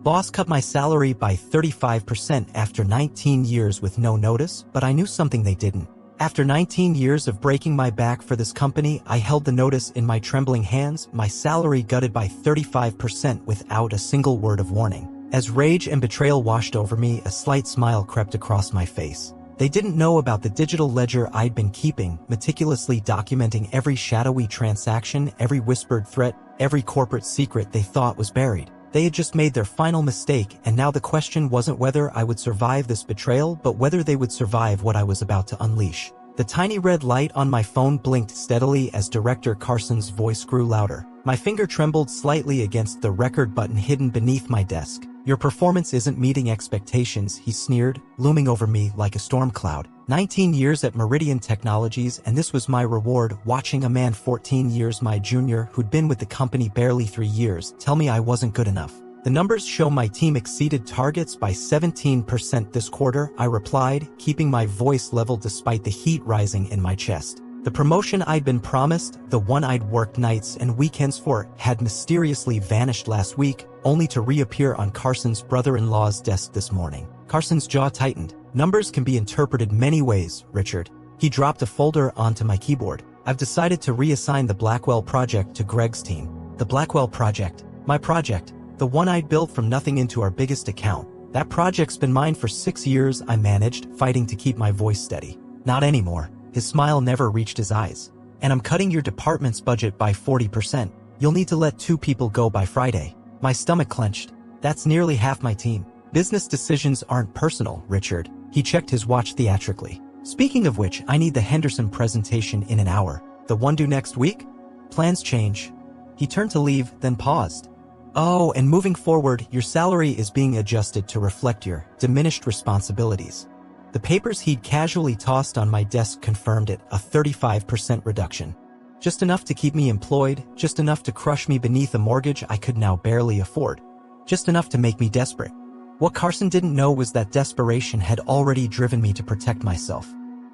boss cut my salary by 35% after 19 years with no notice, but I knew something they didn't. After 19 years of breaking my back for this company, I held the notice in my trembling hands, my salary gutted by 35% without a single word of warning. As rage and betrayal washed over me, a slight smile crept across my face. They didn't know about the digital ledger I'd been keeping, meticulously documenting every shadowy transaction, every whispered threat, every corporate secret they thought was buried. They had just made their final mistake, and now the question wasn't whether I would survive this betrayal, but whether they would survive what I was about to unleash. The tiny red light on my phone blinked steadily as Director Carson's voice grew louder. My finger trembled slightly against the record button hidden beneath my desk. "Your performance isn't meeting expectations," he sneered, looming over me like a storm cloud. 19 years at Meridian Technologies, and this was my reward, watching a man 14 years my junior, who'd been with the company barely 3 years, tell me I wasn't good enough. "The numbers show my team exceeded targets by 17% this quarter," I replied, keeping my voice level despite the heat rising in my chest. The promotion I'd been promised, the one I'd worked nights and weekends for, had mysteriously vanished last week, only to reappear on Carson's brother-in-law's desk this morning. Carson's jaw tightened. "Numbers can be interpreted many ways, Richard." He dropped a folder onto my keyboard. "I've decided to reassign the Blackwell project to Greg's team." The Blackwell project? My project? The one I'd built from nothing into our biggest account. "That project's been mine for 6 years," I managed, fighting to keep my voice steady. "Not anymore." His smile never reached his eyes. "And I'm cutting your department's budget by 40%. You'll need to let 2 people go by Friday." My stomach clenched. "That's nearly half my team." "Business decisions aren't personal, Richard." He checked his watch theatrically. "Speaking of which, I need the Henderson presentation in an hour." "The one due next week?" "Plans change." He turned to leave, then paused. "Oh, and moving forward, your salary is being adjusted to reflect your diminished responsibilities." The papers he'd casually tossed on my desk confirmed it, a 35% reduction. Just enough to keep me employed, just enough to crush me beneath a mortgage I could now barely afford. Just enough to make me desperate. What Carson didn't know was that desperation had already driven me to protect myself.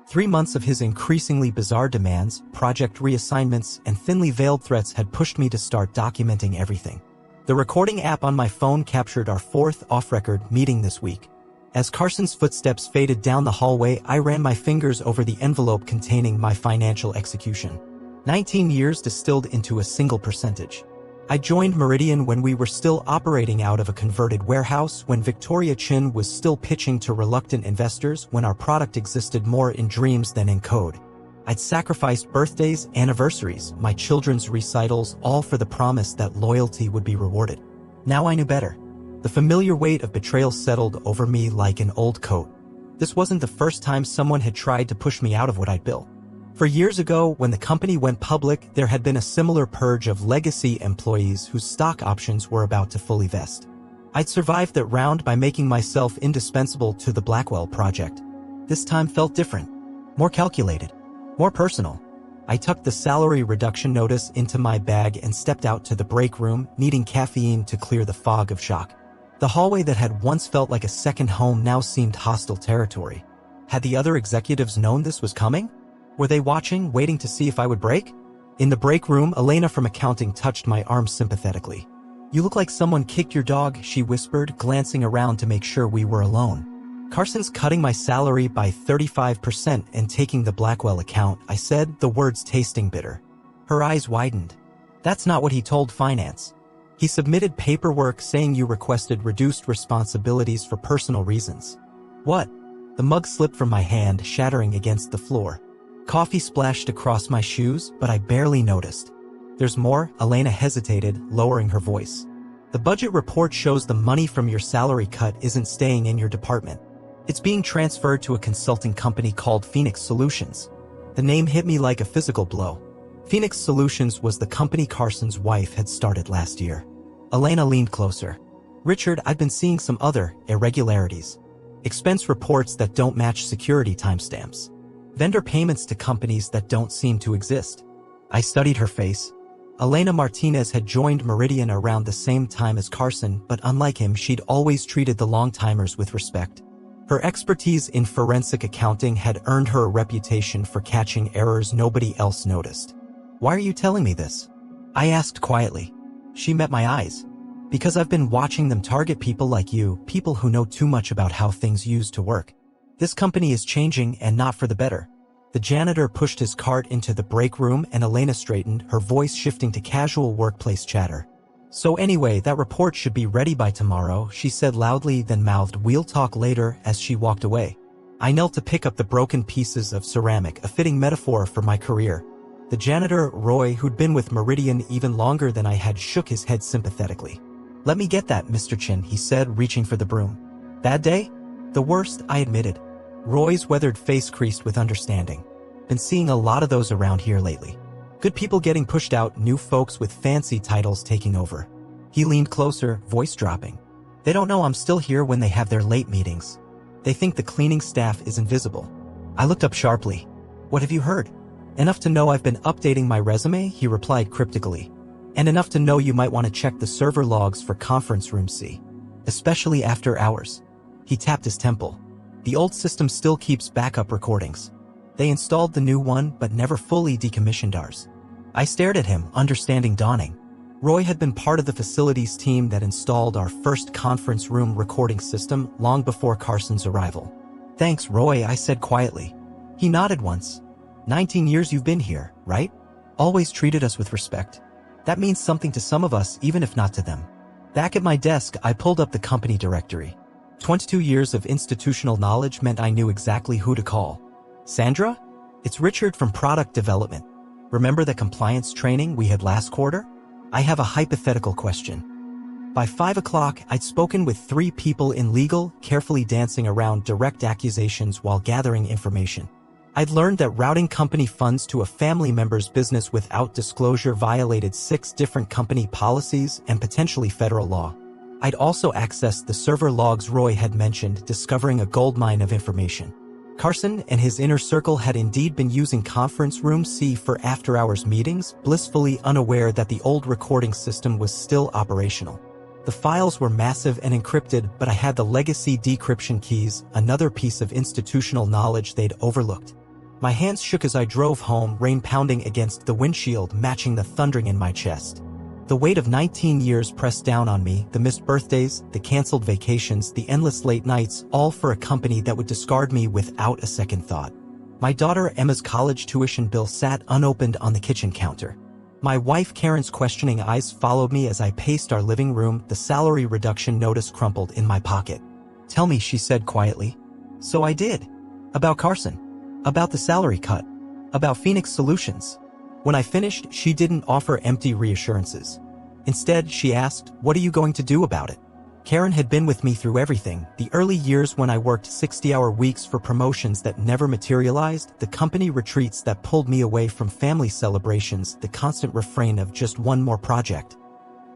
3 months of his increasingly bizarre demands, project reassignments, and thinly veiled threats had pushed me to start documenting everything. The recording app on my phone captured our 4th off-record meeting this week. As Carson's footsteps faded down the hallway, I ran my fingers over the envelope containing my financial execution. 19 years distilled into a single percentage. I joined Meridian when we were still operating out of a converted warehouse, when Victoria Chin was still pitching to reluctant investors, when our product existed more in dreams than in code. I'd sacrificed birthdays, anniversaries, my children's recitals, all for the promise that loyalty would be rewarded. Now I knew better. The familiar weight of betrayal settled over me like an old coat. This wasn't the first time someone had tried to push me out of what I'd built. For years ago, when the company went public, there had been a similar purge of legacy employees whose stock options were about to fully vest. I'd survived that round by making myself indispensable to the Blackwell project. This time felt different, more calculated, more personal. I tucked the salary reduction notice into my bag and stepped out to the break room, needing caffeine to clear the fog of shock. The hallway that had once felt like a second home now seemed hostile territory. Had the other executives known this was coming? Were they watching, waiting to see if I would break? In the break room, Elena from accounting touched my arm sympathetically. "You look like someone kicked your dog," she whispered, glancing around to make sure we were alone. "Carson's cutting my salary by 35% and taking the Blackwell account," I said, the words tasting bitter. Her eyes widened. "That's not what he told finance. He submitted paperwork saying you requested reduced responsibilities for personal reasons." "What?" The mug slipped from my hand, shattering against the floor. Coffee splashed across my shoes, but I barely noticed. "There's more," Elena hesitated, lowering her voice. "The budget report shows the money from your salary cut isn't staying in your department. It's being transferred to a consulting company called Phoenix Solutions." The name hit me like a physical blow. Phoenix Solutions was the company Carson's wife had started last year. Elena leaned closer. "Richard, I've been seeing some other irregularities. Expense reports that don't match security timestamps. Vendor payments to companies that don't seem to exist." I studied her face. Elena Martinez had joined Meridian around the same time as Carson, but unlike him, she'd always treated the long-timers with respect. Her expertise in forensic accounting had earned her a reputation for catching errors nobody else noticed. "Why are you telling me this?" I asked quietly. She met my eyes. Because I've been watching them target people like you, people who know too much about how things used to work. This company is changing and not for the better. The janitor pushed his cart into the break room and Elena straightened, her voice shifting to casual workplace chatter. So anyway, that report should be ready by tomorrow, she said loudly, then mouthed, "We'll talk later," as she walked away. I knelt to pick up the broken pieces of ceramic, a fitting metaphor for my career. The janitor, Roy, who'd been with Meridian even longer than I had, shook his head sympathetically. "Let me get that, Mr. Chin," he said, reaching for the broom. "Bad day?" "The worst," I admitted. Roy's weathered face creased with understanding. "Been seeing a lot of those around here lately. Good people getting pushed out, new folks with fancy titles taking over." He leaned closer, voice dropping. "They don't know I'm still here when they have their late meetings. They think the cleaning staff is invisible." I looked up sharply. "What have you heard?" "Enough to know I've been updating my resume," he replied cryptically. "And enough to know you might want to check the server logs for conference room C. Especially after hours." He tapped his temple. "The old system still keeps backup recordings. They installed the new one but never fully decommissioned ours." I stared at him, understanding dawning. Roy had been part of the facilities team that installed our first conference room recording system long before Carson's arrival. "Thanks, Roy," I said quietly. He nodded once. 19 years you've been here, right? Always treated us with respect. That means something to some of us, even if not to them." Back at my desk, I pulled up the company directory. 22 years of institutional knowledge meant I knew exactly who to call. "Sandra? It's Richard from Product Development. Remember the compliance training we had last quarter? I have a hypothetical question." By 5 o'clock, I'd spoken with 3 people in legal, carefully dancing around direct accusations while gathering information. I'd learned that routing company funds to a family member's business without disclosure violated 6 different company policies and potentially federal law. I'd also accessed the server logs Roy had mentioned, discovering a goldmine of information. Carson and his inner circle had indeed been using conference room C for after-hours meetings, blissfully unaware that the old recording system was still operational. The files were massive and encrypted, but I had the legacy decryption keys, another piece of institutional knowledge they'd overlooked. My hands shook as I drove home, rain pounding against the windshield, matching the thundering in my chest. The weight of 19 years pressed down on me, the missed birthdays, the canceled vacations, the endless late nights, all for a company that would discard me without a second thought. My daughter Emma's college tuition bill sat unopened on the kitchen counter. My wife Karen's questioning eyes followed me as I paced our living room, the salary reduction notice crumpled in my pocket. "Tell me," she said quietly. So I did. About Carson. About the salary cut. About Phoenix Solutions. When I finished, she didn't offer empty reassurances. Instead, she asked, "What are you going to do about it?" Karen had been with me through everything, the early years when I worked 60-hour weeks for promotions that never materialized, the company retreats that pulled me away from family celebrations, the constant refrain of just one more project.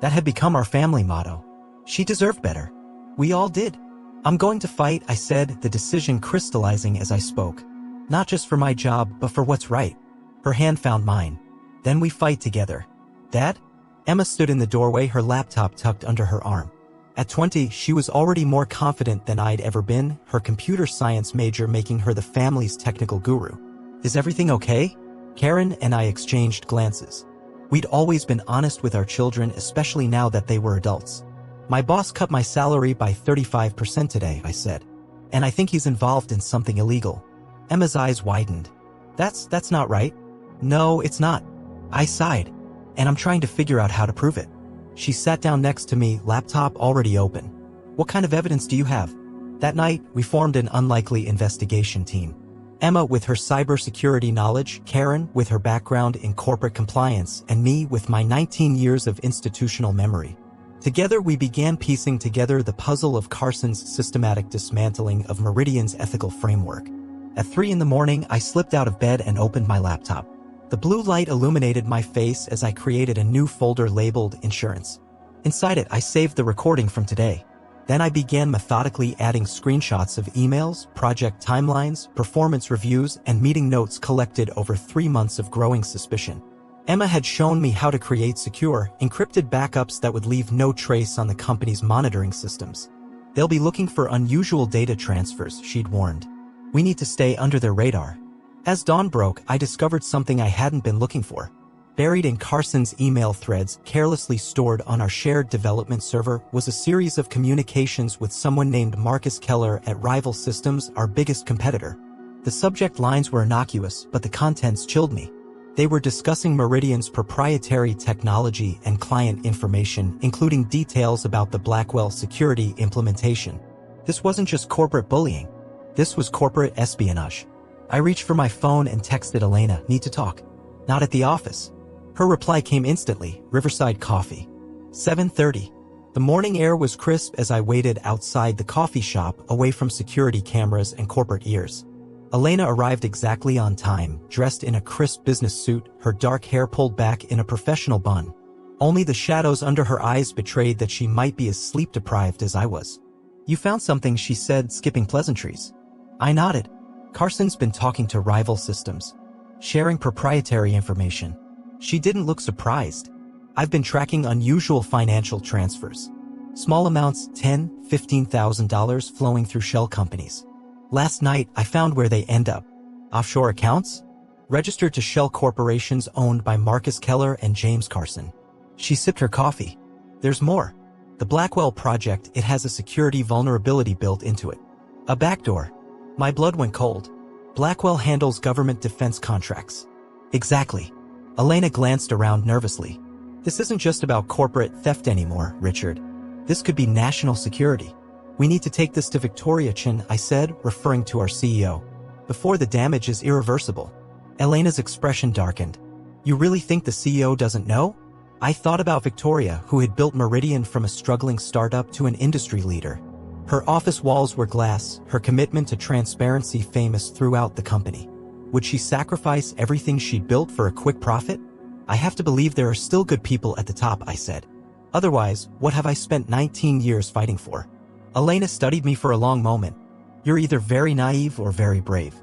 That had become our family motto. She deserved better. We all did. "I'm going to fight," I said, the decision crystallizing as I spoke. "Not just for my job, but for what's right." Her hand found mine. "Then we fight together." "Dad?" Emma stood in the doorway, her laptop tucked under her arm. At 20, she was already more confident than I'd ever been, her computer science major making her the family's technical guru. "Is everything okay?" Karen and I exchanged glances. We'd always been honest with our children, especially now that they were adults. "My boss cut my salary by 35% today," I said. "And I think he's involved in something illegal." Emma's eyes widened. That's not right." "No, it's not." I sighed. "And I'm trying to figure out how to prove it." She sat down next to me, laptop already open. "What kind of evidence do you have?" That night, we formed an unlikely investigation team. Emma with her cybersecurity knowledge, Karen with her background in corporate compliance, and me with my 19 years of institutional memory. Together we began piecing together the puzzle of Carson's systematic dismantling of Meridian's ethical framework. At 3 in the morning, I slipped out of bed and opened my laptop. The blue light illuminated my face as I created a new folder labeled Insurance. Inside it, I saved the recording from today. Then I began methodically adding screenshots of emails, project timelines, performance reviews, and meeting notes collected over 3 months of growing suspicion. Emma had shown me how to create secure, encrypted backups that would leave no trace on the company's monitoring systems. "They'll be looking for unusual data transfers," she'd warned. "We need to stay under their radar." As dawn broke, I discovered something I hadn't been looking for. Buried in Carson's email threads carelessly stored on our shared development server was a series of communications with someone named Marcus Keller at Rival Systems, our biggest competitor. The subject lines were innocuous, but the contents chilled me. They were discussing Meridian's proprietary technology and client information, including details about the Blackwell security implementation. This wasn't just corporate bullying. This was corporate espionage. I reached for my phone and texted Elena, "Need to talk." "Not at the office." Her reply came instantly, "Riverside Coffee." 7:30. The morning air was crisp as I waited outside the coffee shop, away from security cameras and corporate ears. Elena arrived exactly on time, dressed in a crisp business suit, her dark hair pulled back in a professional bun. Only the shadows under her eyes betrayed that she might be as sleep-deprived as I was. "You found something," she said, skipping pleasantries. I nodded. "Carson's been talking to Rival Systems, sharing proprietary information." She didn't look surprised. "I've been tracking unusual financial transfers. Small amounts, $10,000, $15,000 flowing through shell companies. Last night, I found where they end up. Offshore accounts? Registered to shell corporations owned by Marcus Keller and James Carson." She sipped her coffee. "There's more. The Blackwell project, it has a security vulnerability built into it. A backdoor." My blood went cold. "Blackwell handles government defense contracts." "Exactly." Elena glanced around nervously. "This isn't just about corporate theft anymore, Richard. This could be national security. We need to take this to Victoria Chin," I said, referring to our CEO. "Before the damage is irreversible." Elena's expression darkened. "You really think the CEO doesn't know?" I thought about Victoria, who had built Meridian from a struggling startup to an industry leader. Her office walls were glass, her commitment to transparency famous throughout the company. Would she sacrifice everything she built for a quick profit? "I have to believe there are still good people at the top," I said. "Otherwise, what have I spent 19 years fighting for?" Elena studied me for a long moment. "You're either very naive or very brave.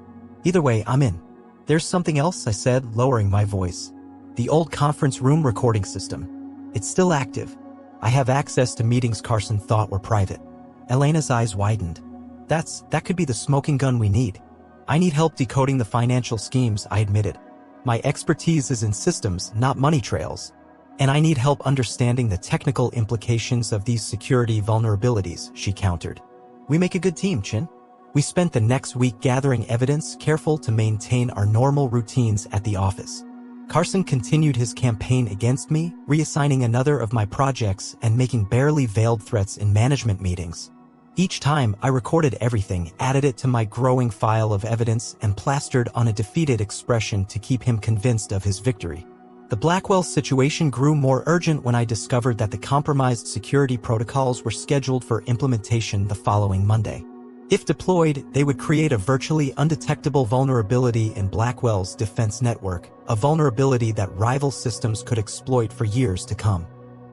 Either way, I'm in." "There's something else," I said, lowering my voice. "The old conference room recording system. It's still active. I have access to meetings Carson thought were private." Elena's eyes widened. That could be the smoking gun we need." "I need help decoding the financial schemes," I admitted. "My expertise is in systems, not money trails. And I need help understanding the technical implications of these security vulnerabilities," she countered. "We make a good team, Chin." We spent the next week gathering evidence, careful to maintain our normal routines at the office. Carson continued his campaign against me, reassigning another of my projects and making barely veiled threats in management meetings. Each time, I recorded everything, added it to my growing file of evidence, and plastered on a defeated expression to keep him convinced of his victory. The Blackwell situation grew more urgent when I discovered that the compromised security protocols were scheduled for implementation the following Monday. If deployed, they would create a virtually undetectable vulnerability in Blackwell's defense network, a vulnerability that Rival Systems could exploit for years to come.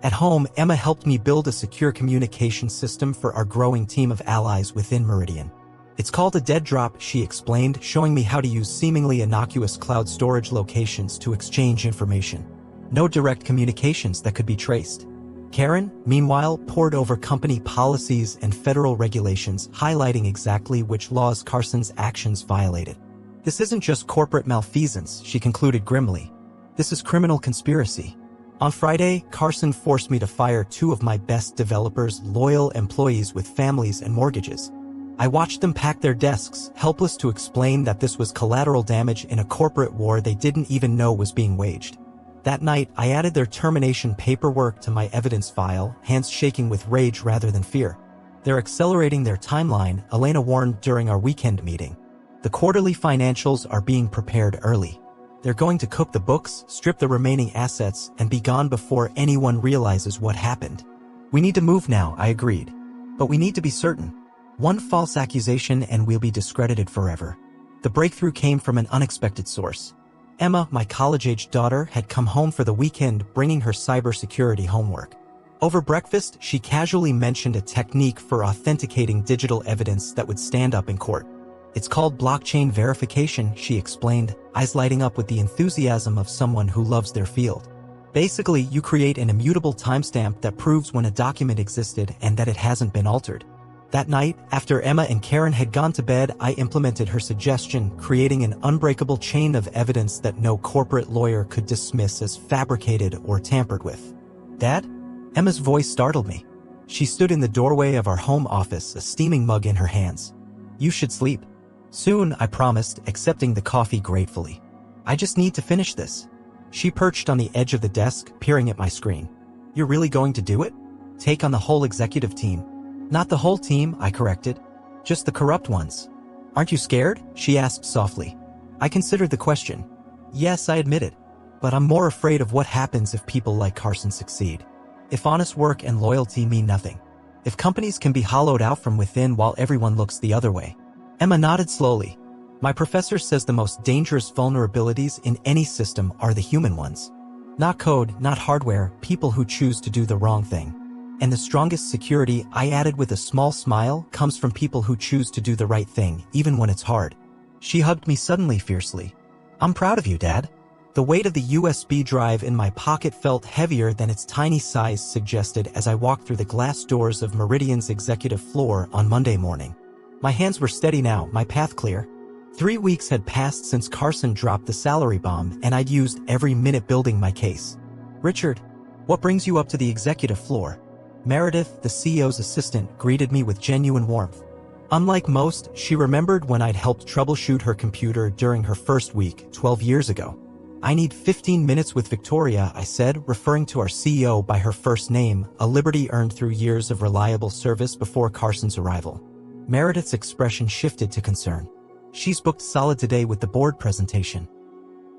At home, Emma helped me build a secure communication system for our growing team of allies within Meridian. "It's called a dead drop," she explained, showing me how to use seemingly innocuous cloud storage locations to exchange information. No direct communications that could be traced. Karen, meanwhile, pored over company policies and federal regulations, highlighting exactly which laws Carson's actions violated. "This isn't just corporate malfeasance," she concluded grimly. "This is criminal conspiracy." On Friday, Carson forced me to fire 2 of my best developers, loyal employees with families and mortgages. I watched them pack their desks, helpless to explain that this was collateral damage in a corporate war they didn't even know was being waged. That night, I added their termination paperwork to my evidence file, hands shaking with rage rather than fear. "They're accelerating their timeline," Elena warned during our weekend meeting. "The quarterly financials are being prepared early. They're going to cook the books, strip the remaining assets, and be gone before anyone realizes what happened." "We need to move now," I agreed. "But we need to be certain. One false accusation and we'll be discredited forever." The breakthrough came from an unexpected source. Emma, my college-aged daughter, had come home for the weekend bringing her cybersecurity homework. Over breakfast, she casually mentioned a technique for authenticating digital evidence that would stand up in court. "It's called blockchain verification," she explained, eyes lighting up with the enthusiasm of someone who loves their field. "Basically, you create an immutable timestamp that proves when a document existed and that it hasn't been altered. That night, after Emma and Karen had gone to bed, I implemented her suggestion, creating an unbreakable chain of evidence that no corporate lawyer could dismiss as fabricated or tampered with. "Dad?" Emma's voice startled me. She stood in the doorway of our home office, a steaming mug in her hands. "You should sleep." "Soon," I promised, accepting the coffee gratefully. "I just need to finish this." She perched on the edge of the desk, peering at my screen. "You're really going to do it? Take on the whole executive team?" "Not the whole team," I corrected. "Just the corrupt ones." "Aren't you scared?" she asked softly. I considered the question. "Yes," I admitted. "But I'm more afraid of what happens if people like Carson succeed. If honest work and loyalty mean nothing. If companies can be hollowed out from within while everyone looks the other way." Emma nodded slowly. "My professor says the most dangerous vulnerabilities in any system are the human ones. Not code, not hardware, people who choose to do the wrong thing. And the strongest security," I added with a small smile, "comes from people who choose to do the right thing, even when it's hard." She hugged me suddenly fiercely. "I'm proud of you, Dad." The weight of the USB drive in my pocket felt heavier than its tiny size suggested as I walked through the glass doors of Meridian's executive floor on Monday morning. My hands were steady now, my path clear. 3 weeks had passed since Carson dropped the salary bomb, and I'd used every minute building my case. "Richard, what brings you up to the executive floor?" Meredith, the CEO's assistant, greeted me with genuine warmth. Unlike most, she remembered when I'd helped troubleshoot her computer during her first week, 12 years ago. "I need 15 minutes with Victoria," I said, referring to our CEO by her first name, a liberty earned through years of reliable service before Carson's arrival. Meredith's expression shifted to concern. "She's booked solid today with the board presentation.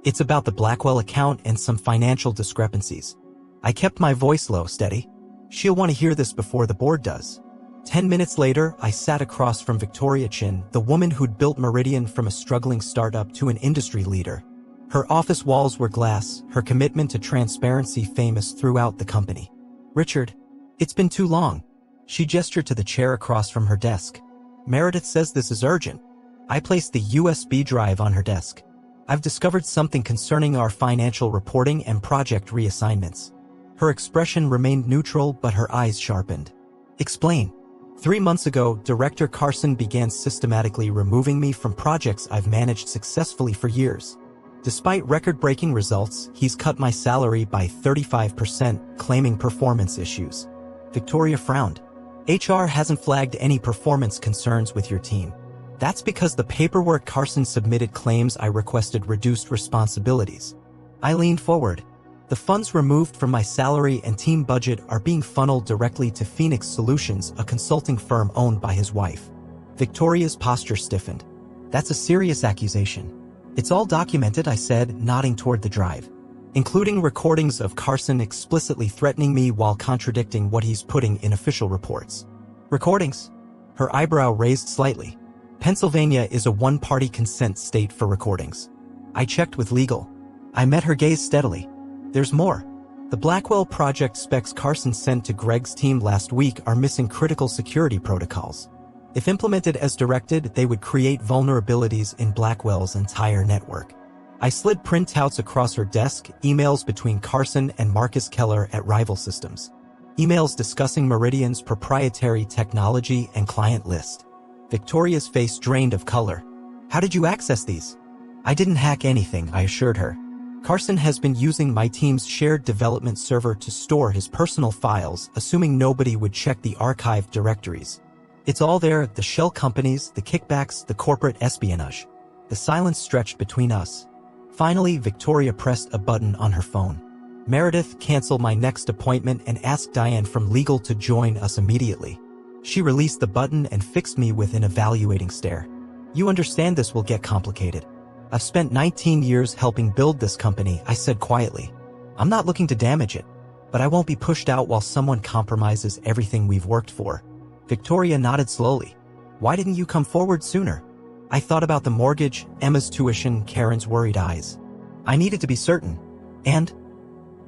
It's about the Blackwell account and some financial discrepancies." I kept my voice low, steady. "She'll want to hear this before the board does." 10 minutes later, I sat across from Victoria Chin, the woman who'd built Meridian from a struggling startup to an industry leader. Her office walls were glass, her commitment to transparency famous throughout the company. "Richard, it's been too long." She gestured to the chair across from her desk. "Meredith says this is urgent." I placed the USB drive on her desk. "I've discovered something concerning our financial reporting and project reassignments." Her expression remained neutral, but her eyes sharpened. "Explain." 3 months ago, Director Carson began systematically removing me from projects I've managed successfully for years. Despite record-breaking results, he's cut my salary by 35%, claiming performance issues. Victoria frowned. "HR hasn't flagged any performance concerns with your team. That's because the paperwork Carson submitted claims I requested reduced responsibilities." I leaned forward. "The funds removed from my salary and team budget are being funneled directly to Phoenix Solutions, a consulting firm owned by his wife." Victoria's posture stiffened. "That's a serious accusation." "It's all documented," I said, nodding toward the drive, "including recordings of Carson explicitly threatening me while contradicting what he's putting in official reports." "Recordings?" Her eyebrow raised slightly. "Pennsylvania is a one-party consent state for recordings." I checked with legal. I met her gaze steadily. "There's more. The Blackwell project specs Carson sent to Greg's team last week are missing critical security protocols. If implemented as directed, they would create vulnerabilities in Blackwell's entire network." I slid printouts across her desk, emails between Carson and Marcus Keller at Rival Systems. Emails discussing Meridian's proprietary technology and client list. Victoria's face drained of color. "How did you access these?" "I didn't hack anything," I assured her. "Carson has been using my team's shared development server to store his personal files, assuming nobody would check the archived directories. It's all there, the shell companies, the kickbacks, the corporate espionage." The silence stretched between us. Finally, Victoria pressed a button on her phone. "Meredith, cancel my next appointment and ask Diane from legal to join us immediately." She released the button and fixed me with an evaluating stare. "You understand this will get complicated. I've spent 19 years helping build this company," I said quietly. "I'm not looking to damage it, but I won't be pushed out while someone compromises everything we've worked for." Victoria nodded slowly. "Why didn't you come forward sooner?" I thought about the mortgage, Emma's tuition, Karen's worried eyes. I needed to be certain. And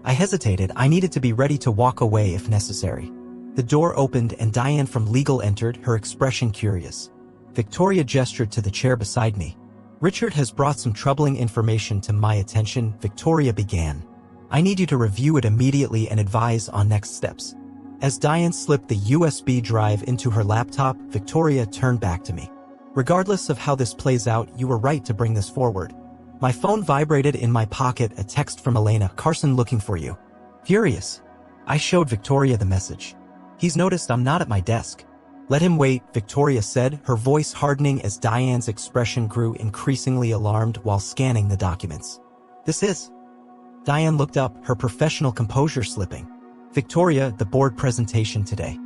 I hesitated. I needed to be ready to walk away if necessary. The door opened and Diane from legal entered, her expression curious. Victoria gestured to the chair beside me. "Richard has brought some troubling information to my attention," Victoria began. "I need you to review it immediately and advise on next steps." As Diane slipped the USB drive into her laptop, Victoria turned back to me. Regardless of how this plays out, you were right to bring this forward. My phone vibrated in my pocket, a text from Elena. Carson looking for you. Furious. I showed Victoria the message. He's noticed I'm not at my desk. Let him wait, Victoria said, her voice hardening as Diane's expression grew increasingly alarmed while scanning the documents. This is... Diane looked up, her professional composure slipping. Victoria, the board presentation today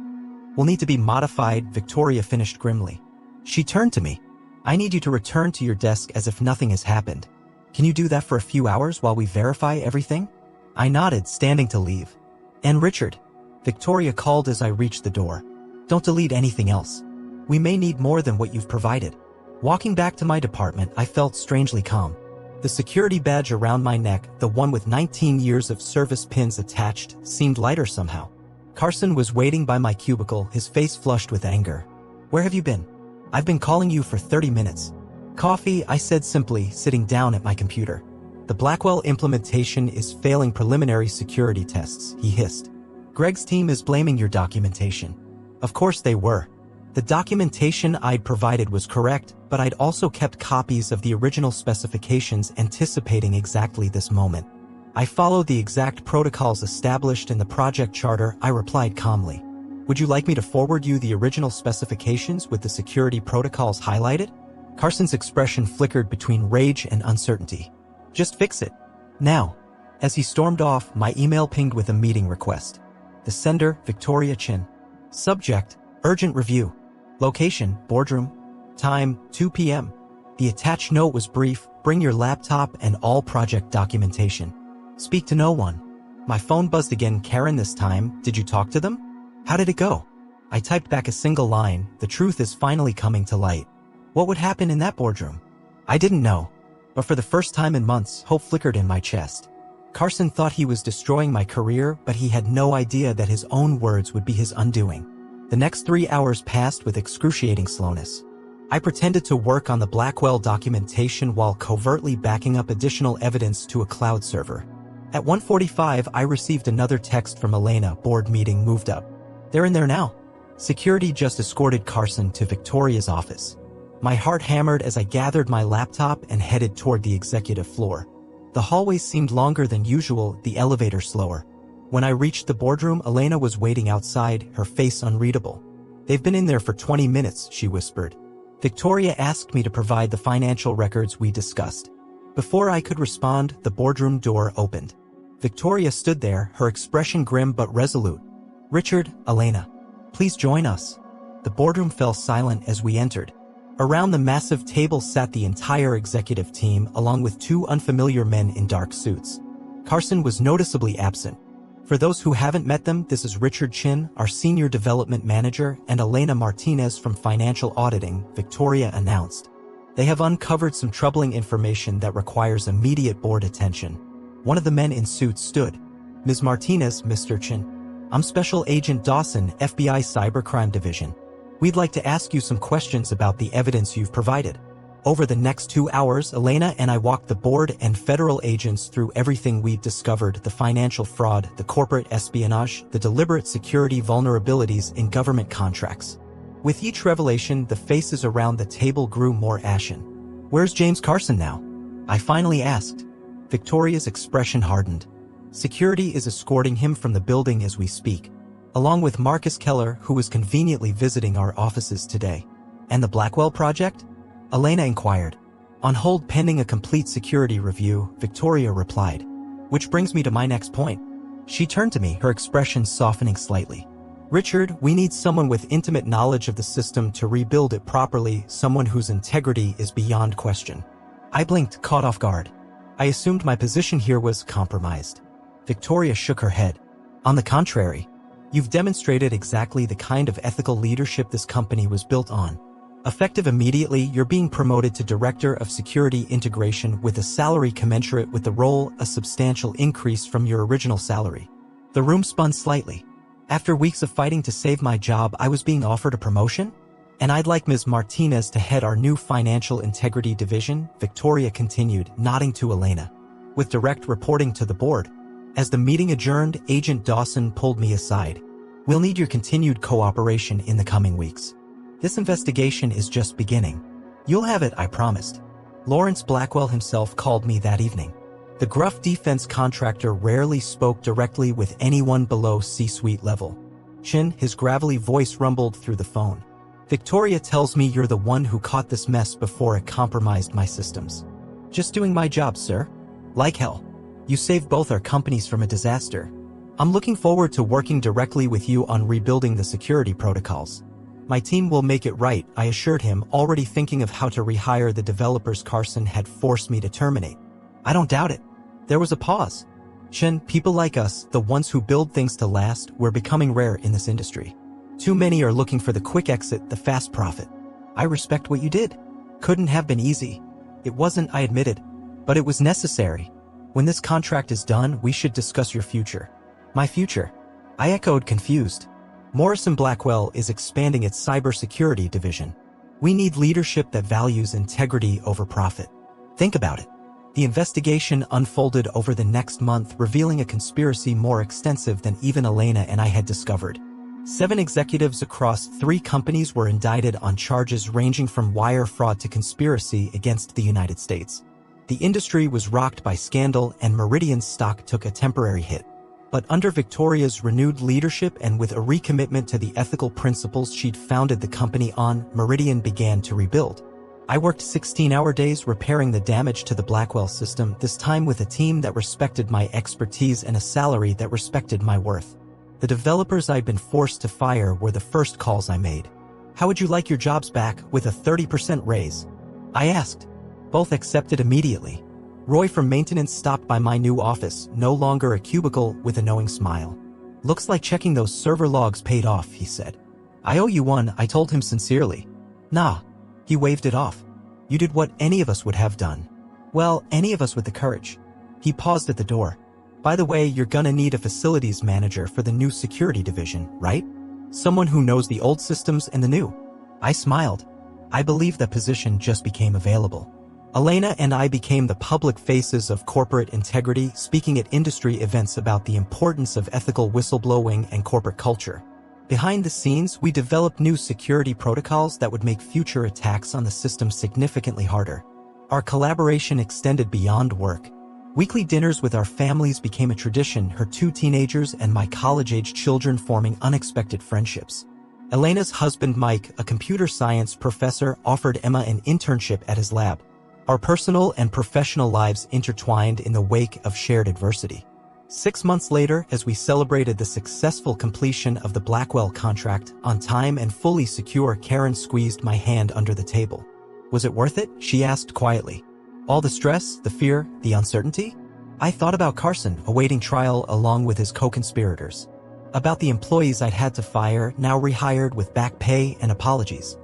will need to be modified, Victoria finished grimly. She turned to me. I need you to return to your desk as if nothing has happened. Can you do that for a few hours while we verify everything? I nodded, standing to leave. And Richard, Victoria called as I reached the door. Don't delete anything else. We may need more than what you've provided. Walking back to my department, I felt strangely calm. The security badge around my neck, the one with 19 years of service pins attached, seemed lighter somehow. Carson was waiting by my cubicle, his face flushed with anger. Where have you been? I've been calling you for 30 minutes. Coffee, I said simply, sitting down at my computer. The Blackwell implementation is failing preliminary security tests, he hissed. Greg's team is blaming your documentation. Of course they were. The documentation I'd provided was correct, but I'd also kept copies of the original specifications anticipating exactly this moment. I followed the exact protocols established in the project charter, I replied calmly. Would you like me to forward you the original specifications with the security protocols highlighted? Carson's expression flickered between rage and uncertainty. Just fix it. Now. As he stormed off, my email pinged with a meeting request. The sender, Victoria Chin. Subject, urgent review. Location, boardroom. Time, 2 p.m. The attached note was brief, bring your laptop and all project documentation. Speak to no one. My phone buzzed again. Karen, this time, did you talk to them? How did it go? I typed back a single line, the truth is finally coming to light. What would happen in that boardroom? I didn't know. But for the first time in months, hope flickered in my chest. Carson thought he was destroying my career, but he had no idea that his own words would be his undoing. The next 3 hours passed with excruciating slowness. I pretended to work on the Blackwell documentation while covertly backing up additional evidence to a cloud server. At 1:45, I received another text from Elena, board meeting moved up. They're in there now. Security just escorted Carson to Victoria's office. My heart hammered as I gathered my laptop and headed toward the executive floor. The hallway seemed longer than usual, the elevator slower. When I reached the boardroom, Elena was waiting outside, her face unreadable. They've been in there for 20 minutes, she whispered. Victoria asked me to provide the financial records we discussed. Before I could respond, the boardroom door opened. Victoria stood there, her expression grim but resolute. Richard, Elena, please join us. The boardroom fell silent as we entered. Around the massive table sat the entire executive team, along with 2 unfamiliar men in dark suits. Carson was noticeably absent. For those who haven't met them, this is Richard Chin, our Senior Development Manager, and Elena Martinez from Financial Auditing, Victoria announced. They have uncovered some troubling information that requires immediate board attention. One of the men in suits stood. Ms. Martinez, Mr. Chin. I'm Special Agent Dawson, FBI Cybercrime Division. We'd like to ask you some questions about the evidence you've provided. Over the next 2 hours, Elena and I walked the board and federal agents through everything we'd discovered, the financial fraud, the corporate espionage, the deliberate security vulnerabilities in government contracts. With each revelation, the faces around the table grew more ashen. Where's James Carson now? I finally asked. Victoria's expression hardened. Security is escorting him from the building as we speak, along with Marcus Keller, who is conveniently visiting our offices today. And the Blackwell project? Elena inquired. On hold pending a complete security review, Victoria replied. Which brings me to my next point. She turned to me, her expression softening slightly. Richard, we need someone with intimate knowledge of the system to rebuild it properly, someone whose integrity is beyond question. I blinked, caught off guard. I assumed my position here was compromised. Victoria shook her head. On the contrary, you've demonstrated exactly the kind of ethical leadership this company was built on. Effective immediately, you're being promoted to Director of Security Integration with a salary commensurate with the role, a substantial increase from your original salary. The room spun slightly. After weeks of fighting to save my job, I was being offered a promotion? And I'd like Ms. Martinez to head our new Financial Integrity Division, Victoria continued, nodding to Elena. With direct reporting to the board. As the meeting adjourned, Agent Dawson pulled me aside. We'll need your continued cooperation in the coming weeks. This investigation is just beginning. You'll have it, I promised. Lawrence Blackwell himself called me that evening. The gruff defense contractor rarely spoke directly with anyone below C-suite level. Chin, his gravelly voice rumbled through the phone. Victoria tells me you're the one who caught this mess before it compromised my systems. Just doing my job, sir. Like hell. You saved both our companies from a disaster. I'm looking forward to working directly with you on rebuilding the security protocols. My team will make it right, I assured him, already thinking of how to rehire the developers Carson had forced me to terminate. I don't doubt it. There was a pause. Chin, people like us, the ones who build things to last, we're becoming rare in this industry. Too many are looking for the quick exit, the fast profit. I respect what you did. Couldn't have been easy. It wasn't, I admitted. But it was necessary. When this contract is done, we should discuss your future. My future? I echoed, confused. Morrison Blackwell is expanding its cybersecurity division. We need leadership that values integrity over profit. Think about it. The investigation unfolded over the next month, revealing a conspiracy more extensive than even Elena and I had discovered. 7 executives across 3 companies were indicted on charges ranging from wire fraud to conspiracy against the United States. The industry was rocked by scandal and Meridian's stock took a temporary hit. But under Victoria's renewed leadership and with a recommitment to the ethical principles she'd founded the company on, Meridian began to rebuild. I worked 16-hour days repairing the damage to the Blackwell system, this time with a team that respected my expertise and a salary that respected my worth. The developers I'd been forced to fire were the first calls I made. How would you like your jobs back, with a 30% raise? I asked. Both accepted immediately. Roy from maintenance stopped by my new office, no longer a cubicle, with a knowing smile. Looks like checking those server logs paid off, he said. I owe you one, I told him sincerely. Nah. He waved it off. You did what any of us would have done. Well, any of us with the courage. He paused at the door. By the way, you're gonna need a facilities manager for the new security division, right? Someone who knows the old systems and the new. I smiled. I believe that position just became available. Elena and I became the public faces of corporate integrity, speaking at industry events about the importance of ethical whistleblowing and corporate culture. Behind the scenes, we developed new security protocols that would make future attacks on the system significantly harder. Our collaboration extended beyond work. Weekly dinners with our families became a tradition, her 2 teenagers and my college-age children forming unexpected friendships. Elena's husband Mike, a computer science professor, offered Emma an internship at his lab. Our personal and professional lives intertwined in the wake of shared adversity. 6 months later, as we celebrated the successful completion of the Blackwell contract, on time and fully secure, Karen squeezed my hand under the table. Was it worth it? She asked quietly. All the stress, the fear, the uncertainty? I thought about Carson, awaiting trial along with his co-conspirators. About the employees I'd had to fire, now rehired with back pay and apologies.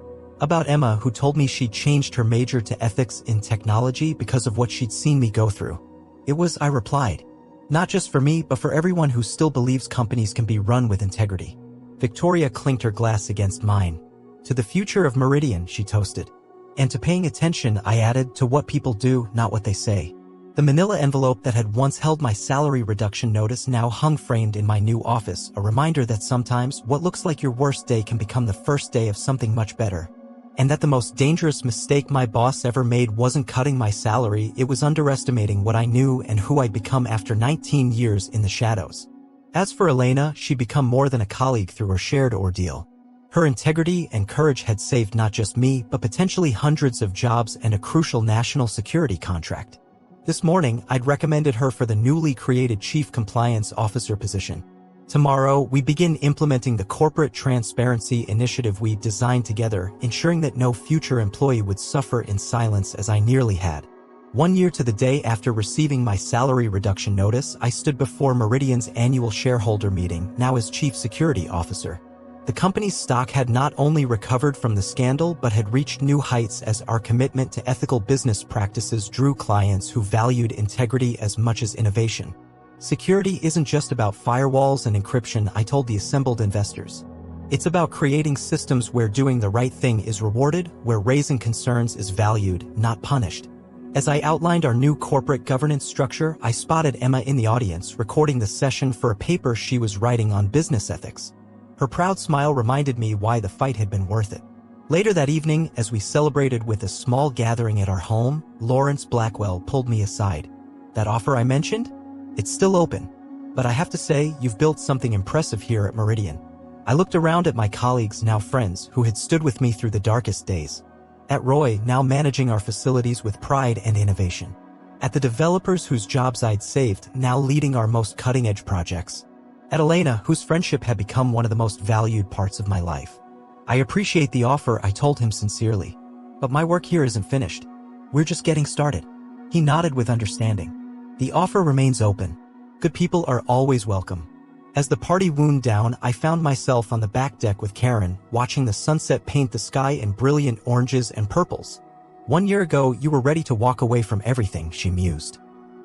About Emma, who told me she'd changed her major to ethics in technology because of what she'd seen me go through. It was, I replied. Not just for me, but for everyone who still believes companies can be run with integrity. Victoria clinked her glass against mine. To the future of Meridian, she toasted. And to paying attention, I added, to what people do, not what they say. The manila envelope that had once held my salary reduction notice now hung framed in my new office, a reminder that sometimes what looks like your worst day can become the first day of something much better. And that the most dangerous mistake my boss ever made wasn't cutting my salary, it was underestimating what I knew and who I'd become after 19 years in the shadows. As for Elena, she'd become more than a colleague through her shared ordeal. Her integrity and courage had saved not just me, but potentially hundreds of jobs and a crucial national security contract. This morning, I'd recommended her for the newly created Chief Compliance Officer position. Tomorrow, we begin implementing the corporate transparency initiative we designed together, ensuring that no future employee would suffer in silence as I nearly had. 1 year to the day after receiving my salary reduction notice, I stood before Meridian's annual shareholder meeting, now as Chief Security Officer. The company's stock had not only recovered from the scandal but had reached new heights as our commitment to ethical business practices drew clients who valued integrity as much as innovation. Security isn't just about firewalls and encryption, I told the assembled investors. It's about creating systems where doing the right thing is rewarded, where raising concerns is valued, not punished. As I outlined our new corporate governance structure, I spotted Emma in the audience, recording the session for a paper she was writing on business ethics. Her proud smile reminded me why the fight had been worth it. Later that evening, as we celebrated with a small gathering at our home, Lawrence Blackwell pulled me aside. "That offer I mentioned? It's still open. But I have to say, you've built something impressive here at Meridian." I looked around at my colleagues, now friends, who had stood with me through the darkest days. At Roy, now managing our facilities with pride and innovation. At the developers whose jobs I'd saved, now leading our most cutting-edge projects. At Elena, whose friendship had become one of the most valued parts of my life. "I appreciate the offer," I told him sincerely. "But my work here isn't finished. We're just getting started." He nodded with understanding. "The offer remains open. Good people are always welcome." As the party wound down, I found myself on the back deck with Karen, watching the sunset paint the sky in brilliant oranges and purples. "1 year ago, you were ready to walk away from everything," she mused.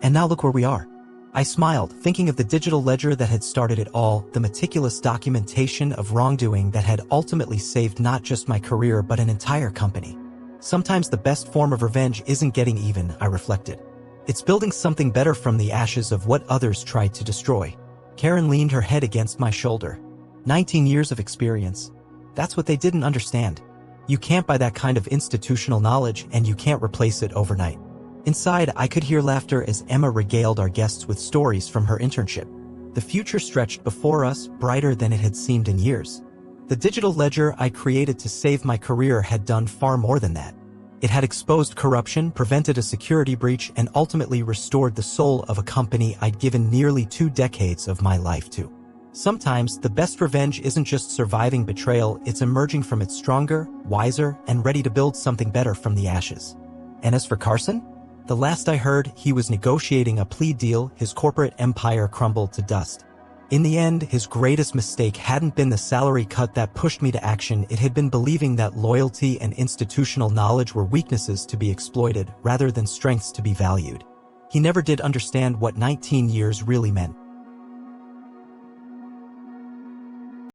"And now look where we are." I smiled, thinking of the digital ledger that had started it all, the meticulous documentation of wrongdoing that had ultimately saved not just my career but an entire company. Sometimes the best form of revenge isn't getting even, I reflected. It's building something better from the ashes of what others tried to destroy. Karen leaned her head against my shoulder. 19 years of experience. That's what they didn't understand. You can't buy that kind of institutional knowledge, and you can't replace it overnight. Inside, I could hear laughter as Emma regaled our guests with stories from her internship. The future stretched before us, brighter than it had seemed in years. The digital ledger I created to save my career had done far more than that. It had exposed corruption, prevented a security breach, and ultimately restored the soul of a company I'd given nearly 2 decades of my life to. Sometimes, the best revenge isn't just surviving betrayal, it's emerging from it stronger, wiser, and ready to build something better from the ashes. And as for Carson? The last I heard, he was negotiating a plea deal, his corporate empire crumbled to dust. In the end, his greatest mistake hadn't been the salary cut that pushed me to action, it had been believing that loyalty and institutional knowledge were weaknesses to be exploited rather than strengths to be valued. He never did understand what 19 years really meant.